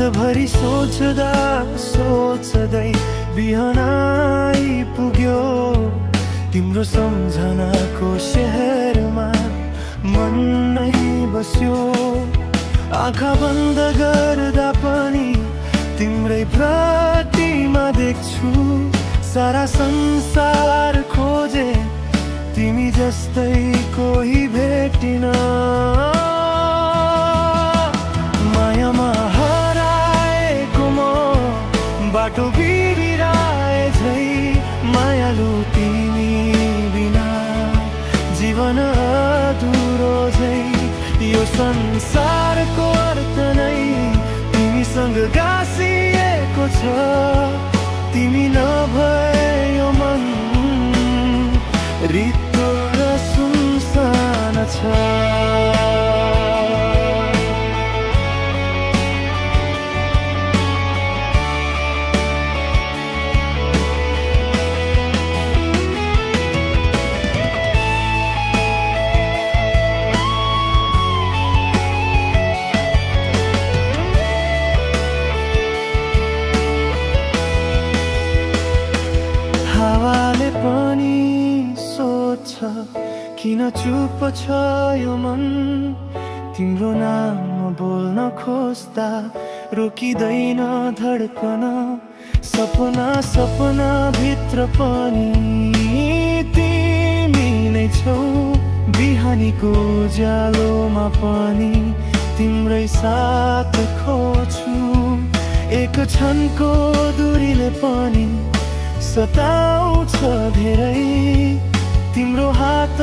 रातभरि सोच्दा सोच्दै बिहान आइपुग्यो तिम्रो सम्झनाको शहरमा मन नै बस्यो आँखा बन्द गर्दा पनि तिम्रै प्रतिमा देख्छु सारा संसार खोजे तिमी जस्तै कोही भेटिन मायामा हराएको म बाटो बिराए झै मायालु तिमी बिना जीवन अधुरो झै यो संसारको अर्थ नै तिमीसँग गाँसिएको छ तिमी नभए यो मन रित्तो र सुनसान छ हावाले पनि सोध्छ किन चुप छ यो मन तिम्रो नाम बोल्न खोज्दा रोकिँदैन धड्कन सपना सपना भित्र पनि तिमी नै छौ बिहानीको उज्यालोमा पनि तिम्रै साथ खोज्छु एक क्षणको दूरीले पनि सताउँछ धेरै तिम्रो हात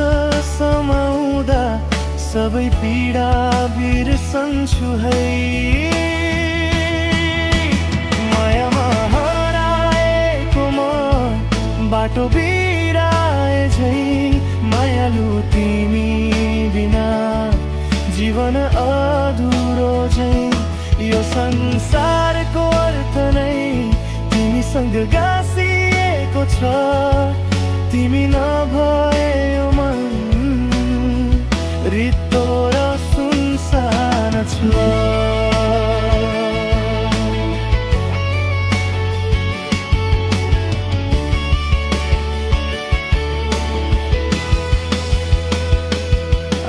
समाउँदा सबै पीडा बिर्सन्छु है मायामा हराएको म बाटो बिराए झै मायालु तिमी बिना जीवन अधुरो झै यो संसारको अर्थ नै तिमीसँग गाँसिएको छ तिमी नभए यो मन रित्तो र सुनसान छ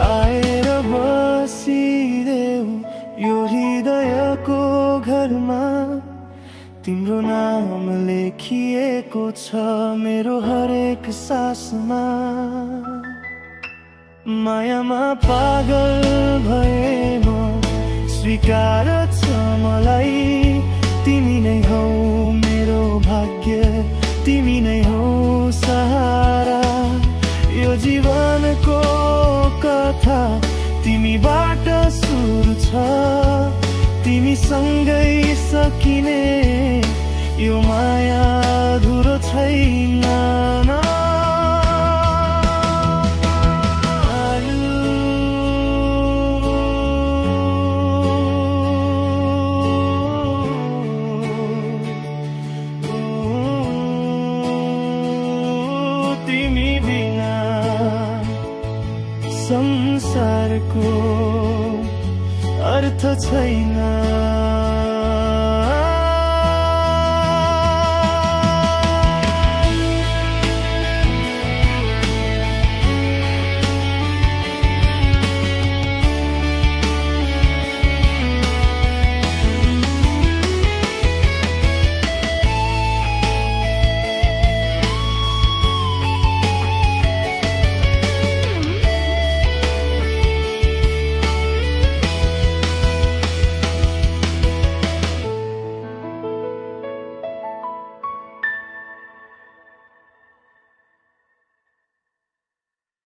आएर बसिदेऊ यो हृदयको घरमा तिम्रो नाम लेखिएको छ मेरो हरेक सासमा मायामा पागल भए म स्वीकार छ मलाई तिमी नै हौ मेरो भाग्य तिमी नै हौ सहारा यो जीवनको कथा तिमीबाट सुरु छ तिमीसँगै सकिने यो माया अधुरो छैन तिमी बिना संसारको अर्थ छैन